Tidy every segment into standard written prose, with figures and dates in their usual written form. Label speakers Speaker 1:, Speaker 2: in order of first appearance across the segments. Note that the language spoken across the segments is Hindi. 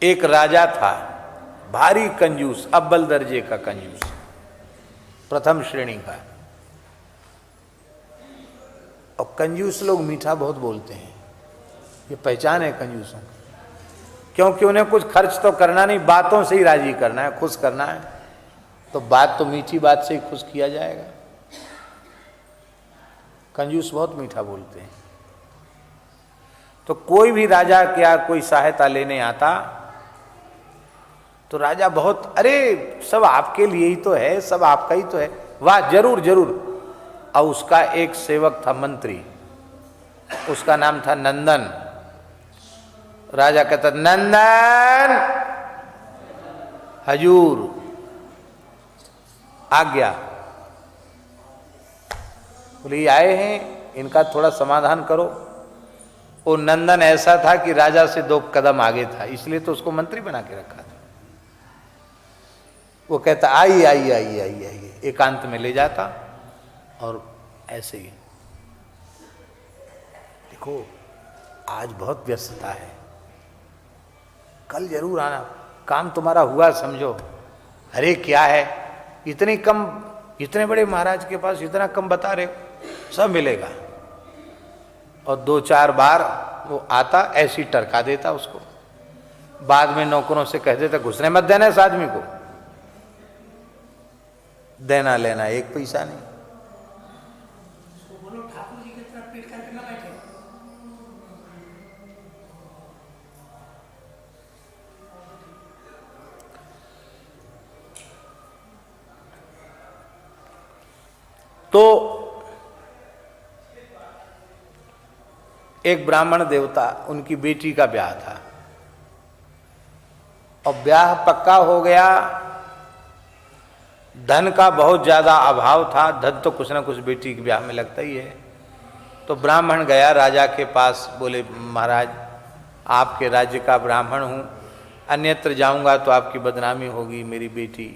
Speaker 1: एक राजा था, भारी कंजूस, अव्वल दर्जे का कंजूस, प्रथम श्रेणी का। और कंजूस लोग मीठा बहुत बोलते हैं, ये पहचान है कंजूसों की, क्योंकि उन्हें कुछ खर्च तो करना नहीं, बातों से ही राजी करना है, खुश करना है, तो बात तो मीठी बात से ही खुश किया जाएगा। कंजूस बहुत मीठा बोलते हैं। तो कोई भी राजा क्या कोई सहायता लेने आता तो राजा बहुत, अरे सब आपके लिए ही तो है, सब आपका ही तो है, वाह जरूर जरूर। और उसका एक सेवक था मंत्री, उसका नाम था नंदन। राजा कहता, नंदन हजूर आज्ञा। बोले ये आए हैं, इनका थोड़ा समाधान करो। वो नंदन ऐसा था कि राजा से 2 कदम आगे था, इसलिए तो उसको मंत्री बना के रखा था। वो कहता आइए आइए आइए आइए आइए, एकांत में ले जाता और ऐसे ही, देखो आज बहुत व्यस्तता है, कल जरूर आना, काम तुम्हारा हुआ समझो। अरे क्या है, इतनी कम, इतने बड़े महाराज के पास इतना कम बता रहे हो, सब मिलेगा। और 2-4 बार वो आता, ऐसी टरका देता उसको। बाद में नौकरों से कह देता घुसने मत देना इस आदमी को, देना लेना 1 पैसा नहीं। तो एक ब्राह्मण देवता, उनकी बेटी का ब्याह था, और ब्याह पक्का हो गया। धन का बहुत ज्यादा अभाव था, धन तो कुछ ना कुछ बेटी के ब्याह में लगता ही है। तो ब्राह्मण गया राजा के पास, बोले महाराज आपके राज्य का ब्राह्मण हूं, अन्यत्र जाऊंगा तो आपकी बदनामी होगी, मेरी बेटी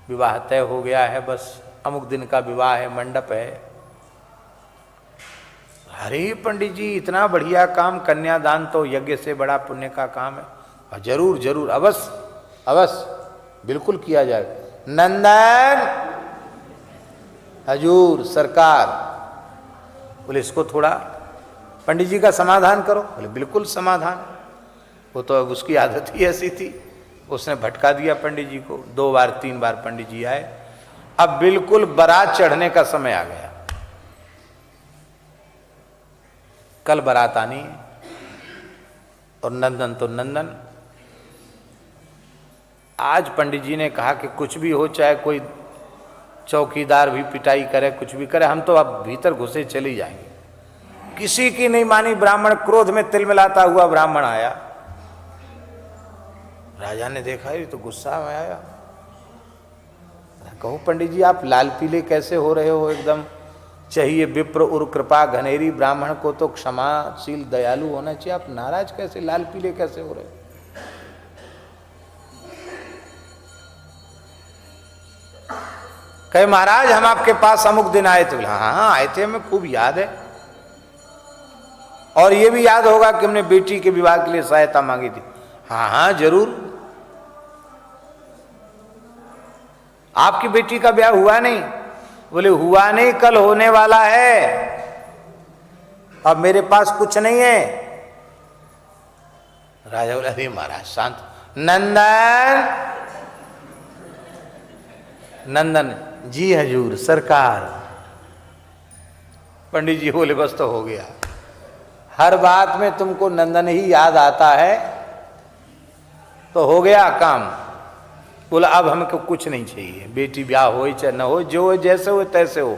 Speaker 1: विवाह तय हो गया है, बस अमुक दिन का विवाह है, मंडप है। अरे पंडित जी इतना बढ़िया काम, कन्यादान तो यज्ञ से बड़ा पुण्य का काम है। जरूर जरूर, अवश्य अवश्य, बिल्कुल किया जाए। नंदन हजूर सरकार। बोले इसको थोड़ा पंडित जी का समाधान करो। बोले बिल्कुल समाधान। वो तो अब उसकी आदत ही ऐसी थी, उसने भटका दिया पंडित जी को। 2 बार 3 बार पंडित जी आए। अब बिल्कुल बारात चढ़ने का समय आ गया, कल बारात आनी है। और नंदन तो नंदन, आज पंडित जी ने कहा कि कुछ भी हो, चाहे कोई चौकीदार भी पिटाई करे, कुछ भी करे, हम तो अब भीतर घुसे चले जाएंगे। किसी की नहीं मानी। ब्राह्मण क्रोध में तिलमिलाता हुआ ब्राह्मण आया। राजा ने देखा, ये तो गुस्सा में आया। कहो पंडित जी आप लाल पीले कैसे हो रहे हो, एकदम चाहिए विप्र उर कृपा घनेरी, ब्राह्मण को तो क्षमाशील दयालु होना चाहिए, आप नाराज कैसे, लाल पीले कैसे हो रहे हो? कहे महाराज हम आपके पास अमुक दिन आए थे। हाँ हाँ आए थे, हमें खूब याद है, और ये भी याद होगा कि हमने बेटी के विवाह के लिए सहायता मांगी थी। हाँ हाँ जरूर। आपकी बेटी का ब्याह हुआ नहीं? बोले हुआ नहीं, कल होने वाला है, अब मेरे पास कुछ नहीं है। राजा बोला अरे महाराज शांत। नंदन नंदन जी हजूर सरकार। पंडित जी बोले बस तो हो गया, हर बात में तुमको नंदन ही याद आता है, तो हो गया काम। बोला अब हमको कुछ नहीं चाहिए, बेटी ब्याह हो चाहे न हो, जो जैसे हो तैसे हो।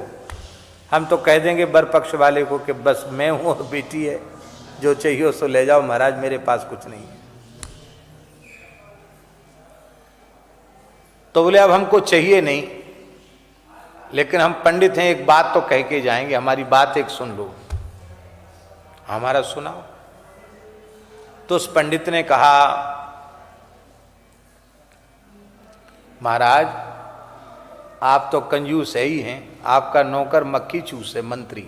Speaker 1: हम तो कह देंगे बर पक्ष वाले को कि बस मैं हूं और बेटी है, जो चाहिए सो ले जाओ महाराज, मेरे पास कुछ नहीं है। तो बोले अब हमको चाहिए नहीं, लेकिन हम पंडित हैं, एक बात तो कह के जाएंगे, हमारी बात एक सुन लो। हमारा सुनाओ। तो उस पंडित ने कहा महाराज आप तो कंजूस है ही हैं, आपका नौकर मक्खी चूस है, मंत्री।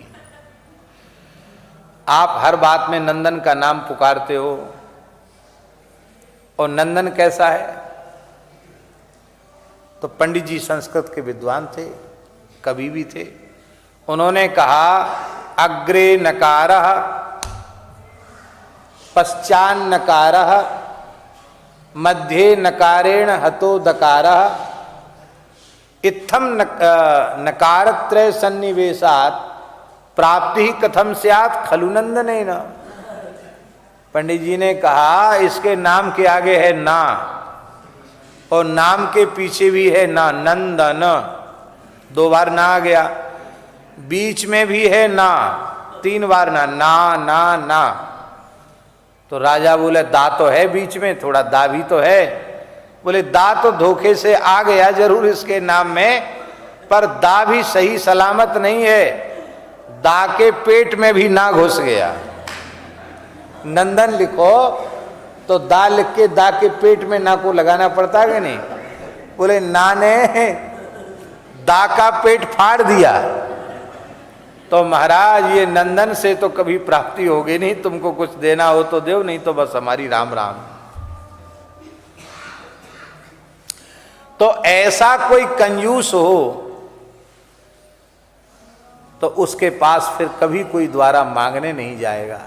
Speaker 1: आप हर बात में नंदन का नाम पुकारते हो, और नंदन कैसा है? तो पंडित जी संस्कृत के विद्वान थे, कवि भी थे। उन्होंने कहा अग्रे नकारः पश्चान नकारः मध्ये नकारेण हतो दकारः इत्थम नकारत्रय सन्निवेशात् प्राप्ति कथम स्यात् खलु नंदनेन। पंडित जी ने कहा इसके नाम के आगे है ना, और नाम के पीछे भी है ना, नंदन, 2 बार ना आ गया, बीच में भी है ना, 3 बार ना, ना ना ना। तो राजा बोले दा तो है बीच में, थोड़ा दा भी तो है। बोले दा तो धोखे से आ गया जरूर इसके नाम में, पर दा भी सही सलामत नहीं है, दा के पेट में भी ना घुस गया। नंदन लिखो तो दा लिख के दा के पेट में ना को लगाना पड़ता है कि नहीं? बोले ना ने दा का पेट फाड़ दिया। तो महाराज ये नंदन से तो कभी प्राप्ति होगी नहीं, तुमको कुछ देना हो तो दो, नहीं तो बस हमारी राम राम। तो ऐसा कोई कंजूस हो तो उसके पास फिर कभी कोई द्वारा मांगने नहीं जाएगा।